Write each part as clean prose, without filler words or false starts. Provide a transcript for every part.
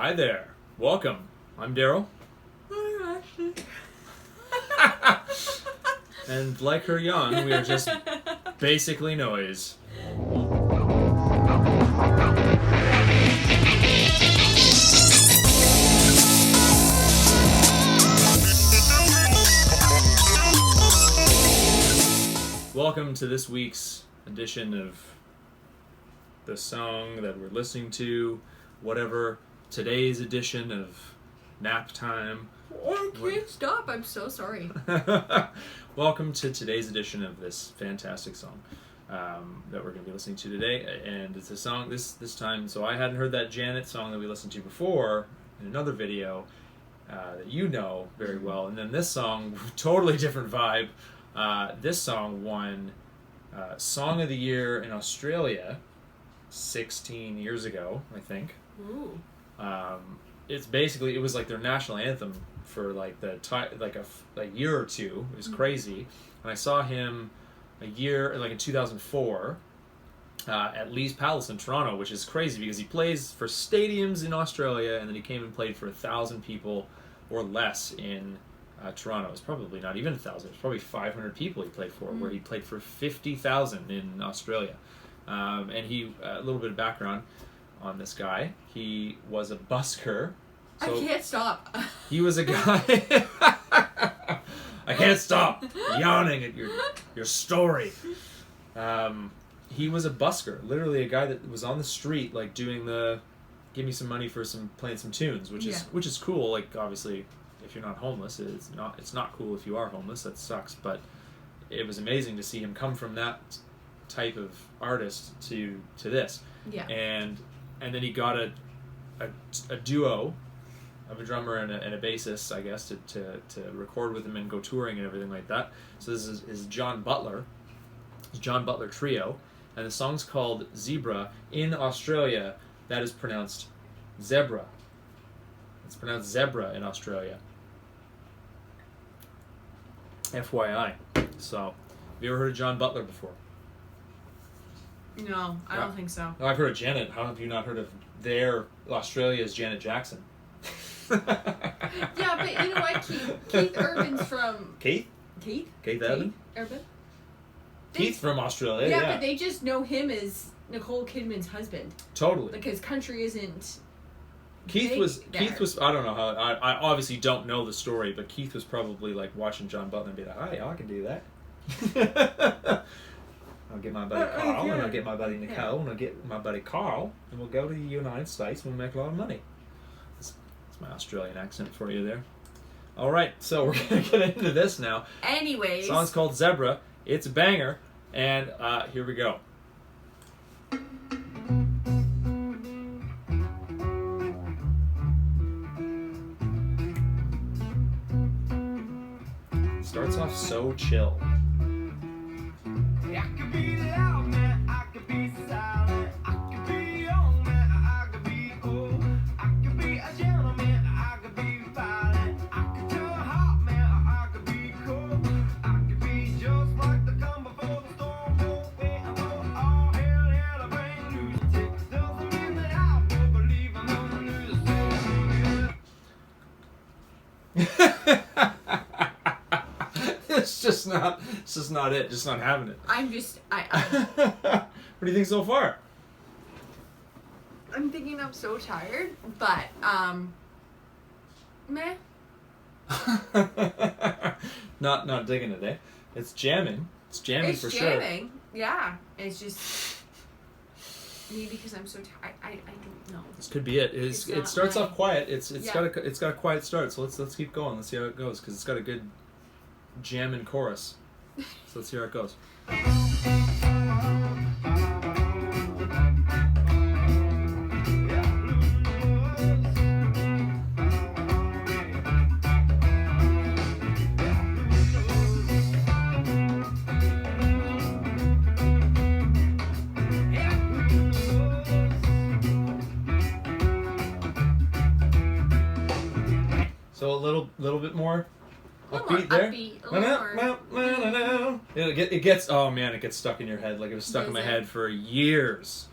Hi there. Welcome. I'm Daryl. I'm Ashley. And like her young, we are just basically noise. Welcome to this week's edition of the song that we're listening to, whatever today's edition of Nap Time. I can't stop. I'm so sorry. Welcome to today's edition of this fantastic song that we're going to be listening to today. And it's a song this time, so I hadn't heard that Janet song that we listened to before in another video that you know very well. And then this song, totally different vibe. This song won Song of the Year in Australia 16 years ago, I think. Ooh. It was like their national anthem for like a year or two. It was crazy. And I saw him in 2004 at Lee's Palace in Toronto, which is crazy because he plays for stadiums in Australia, and then he came and played for 1,000 people or less in Toronto. It's probably not even 1,000. It's probably 500 people he played for, where he played for 50,000 in Australia. And a little bit of background on this guy. He was a busker. So I can't stop. He was a guy. I can't stop yawning at your story. He was a busker, literally a guy that was on the street, like doing the, give me some money for playing some tunes, which is cool. Like obviously, if you're not homeless, it's not cool if you are homeless. That sucks. But it was amazing to see him come from that type of artist to this. Yeah. And then he got a duo of a drummer and a bassist, I guess, to record with him and go touring and everything like that. So this is John Butler. It's John Butler Trio. And the song's called Zebra. In Australia, that is pronounced zebra. It's pronounced zebra in Australia. FYI. So, have you ever heard of John Butler before? No, I don't think so. Oh, I've heard of Janet. How have you not heard of Australia's Janet Jackson? Yeah, but you know what? Keith Urban's from... Keith? Keith Urban? Urban? Keith's from Australia, yeah. But they just know him as Nicole Kidman's husband. Totally. Because country isn't... Keith was I don't know how, I obviously don't know the story, but Keith was probably like watching John Butler and be like, I can do that. I'll get my buddy Carl, and I'll get my buddy Nicole, and I'll get my buddy Carl, and we'll go to the United States and we'll make a lot of money. That's my Australian accent for you there. Alright, so we're going to get into this now. Anyways. The song's called Zebra. It's a banger, and here we go. Starts off so chill. I could be loud, man. I could be silent. I could be young, man. I could be old. I could be a gentleman. I could be violent. I could turn hot, man. I could be cold. I could be just like the calm before the storm. Waiting for all hell, yeah, to bring lunatic. Doesn't mean that I will believe I'm on the news. It's just not it. Just not having it. What do you think so far? I'm thinking I'm so tired, but, meh. Not digging it, eh? It's jamming. It's jamming for sure. It's jamming, yeah. It's just... Maybe because I'm so tired. I don't know. This could be it. It starts off quiet. It's got a quiet start. So let's keep going. Let's see how it goes because it's got a good jamming chorus. So let's see how it goes. So a little bit more upbeat there. It gets oh man, it gets stuck in your head like it was stuck in my head for years.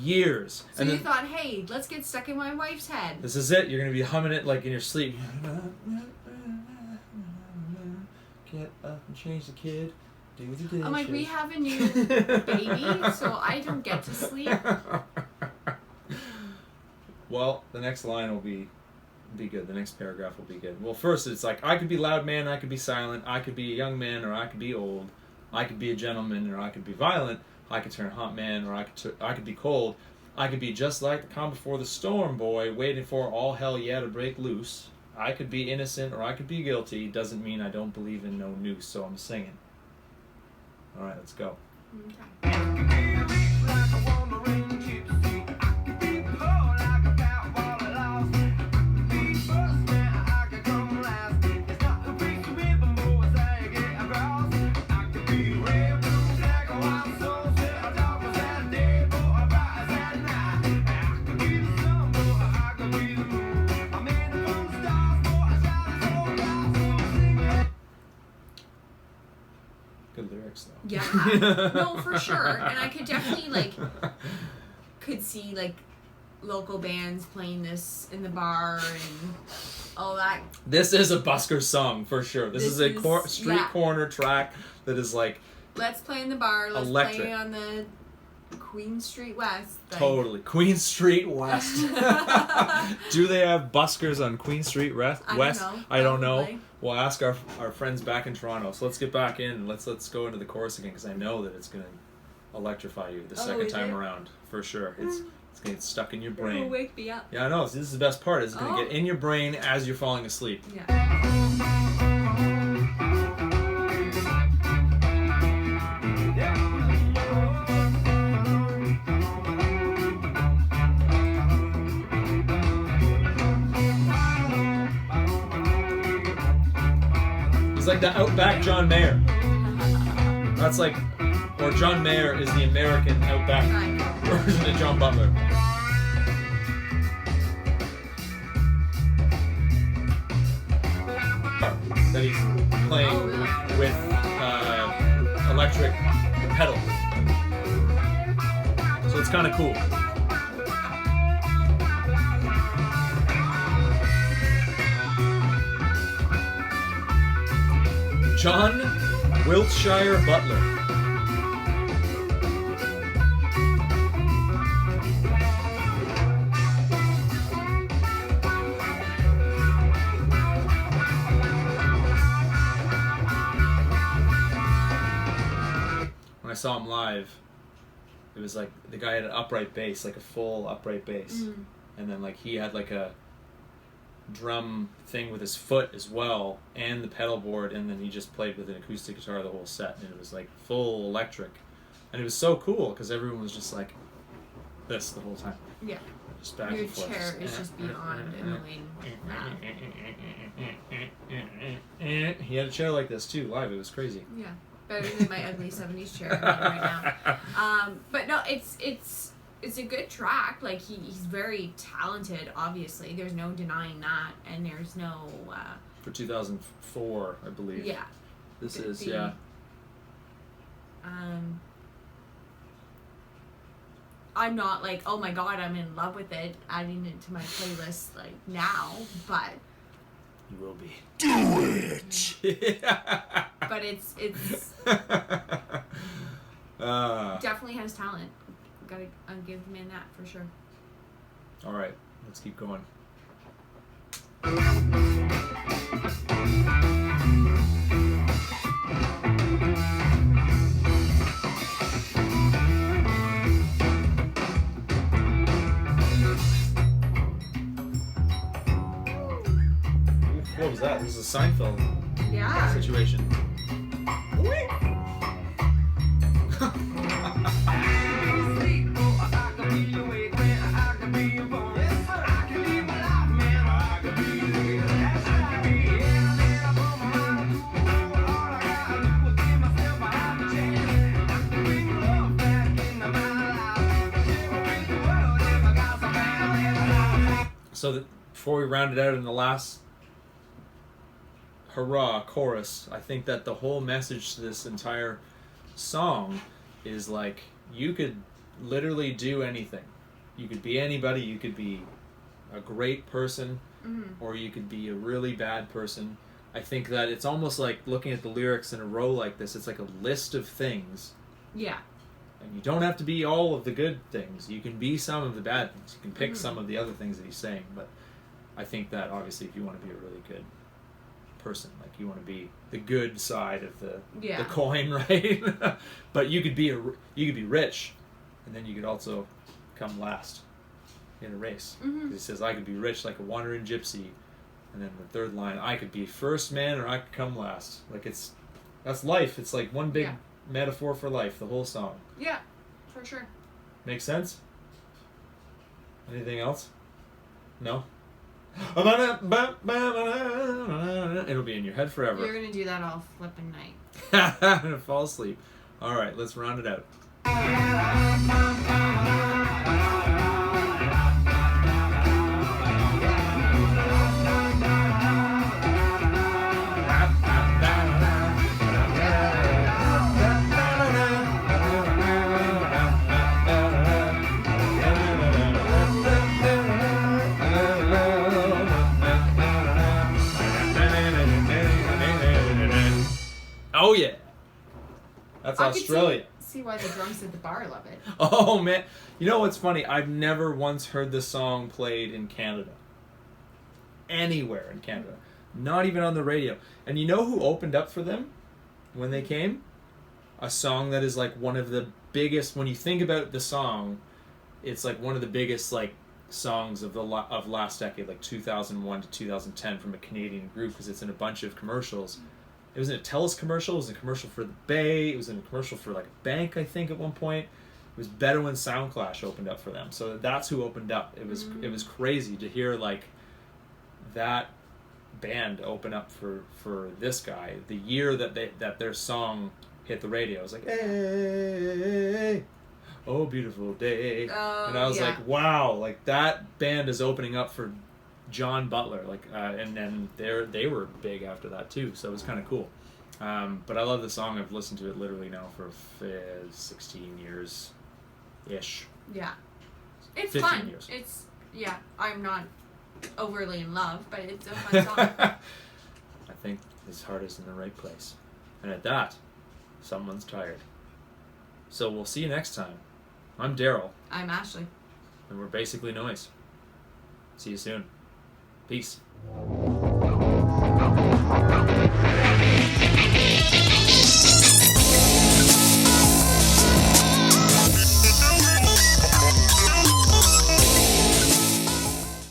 years. So And you then thought, hey, let's get stuck in my wife's head. this is it. You're gonna be humming it like in your sleep. Get up and change the kid. Do the dishes. I'm like, we have a new baby, so I don't get to sleep. Well, the next line will be good. The next paragraph will be good. Well, first it's like, I could be loud man, I could be silent, I could be a young man, or I could be old. I could be a gentleman, or I could be violent. I could turn hot man, or I could be cold. I could be just like the calm before the storm, boy, waiting for all hell yeah to break loose. I could be innocent, or I could be guilty. Doesn't mean I don't believe in no noose, so I'm singing. All right, let's go. Okay. Good lyrics, though. Yeah. No, for sure. And I could definitely, like, could see, like, local bands playing this in the bar and all that. This is a Busker song, for sure. This is a street corner track that is, like... Let's play in the bar. Let's electric. play on the Queen Street West. Like. Totally. Queen Street West. Do they have buskers on Queen Street West? I don't know. We'll ask our friends back in Toronto. So let's get back in and let's go into the chorus again, because I know that it's going to electrify you the second time around, for sure. It's going to get stuck in your brain. It'll wake me up. Yeah, I know. This is the best part. It's going to get in your brain as you're falling asleep. Yeah. It's like the Outback John Mayer. That's like, or John Mayer is the American Outback version of John Butler. That he's playing with electric pedal. So it's kind of cool. John Wiltshire Butler. When I saw him live, it was like the guy had an upright bass, like a full upright bass. And then like he had like a drum thing with his foot as well, and the pedal board, and then he just played with an acoustic guitar the whole set, and it was like full electric, and it was so cool because everyone was just like this the whole time. Yeah. Just back Your and forth. chair is just beyond annoying. He had a chair like this too live. It was crazy. Yeah, better than my ugly '70s chair right now. But no, it's a good track. Like he's very talented. Obviously, there's no denying that, and there's no. For 2004, I believe. Yeah. This is yeah. I'm not like, oh my god, I'm in love with it, adding it to my playlist like now, but. You will be. Do it. But it's definitely has talent. Gotta give him in that for sure. All right, let's keep going. What was that? This is a Seinfeld situation. So before we round it out in the last hurrah chorus, I think that the whole message to this entire song is like, you could literally do anything. You could be anybody. You could be a great person, or you could be a really bad person. I think that it's almost like looking at the lyrics in a row like this. It's like a list of things. Yeah. And you don't have to be all of the good things. You can be some of the bad things. You can pick some of the other things that he's saying. But I think that obviously if you want to be a really good person, like you want to be the good side of the coin, right? But you could be rich, and then you could also come last in a race. He says, I could be rich like a wandering gypsy. And then the third line, I could be first man or I could come last. Like that's life. It's like one big metaphor for life, the whole song. Yeah, for sure. Makes sense? Anything else? No? It'll be in your head forever. You're going to do that all flipping night. I'm going to fall asleep. All right, let's round it out. Oh yeah, that's Australia. See why the drums at the bar love it. Oh man, you know what's funny? I've never once heard this song played in Canada. Anywhere in Canada, not even on the radio. And you know who opened up for them when they came? A song that is like one of the biggest. When you think about the song, it's like one of the biggest like songs of of last decade, like 2001 to 2010, from a Canadian group, because it's in a bunch of commercials. It was in a TELUS commercial. It was in a commercial for the Bay. It was in a commercial for like a bank, I think, at one point. It was better when Soundclash opened up for them. So that's who opened up. It was crazy to hear like that band open up for this guy. The year that their song hit the radio, I was like, hey, oh beautiful day, and I was like, wow, like that band is opening up for John Butler, like, and then they were big after that too, so it was kind of cool. But I love the song. I've listened to it literally now for 16 years ish. Yeah, it's 15 fun. years. It's I'm not overly in love, but it's a fun song. I think his heart is in the right place, and at that, someone's tired. So we'll see you next time. I'm Daryl. I'm Ashley. And we're basically Noise. See you soon. Peace.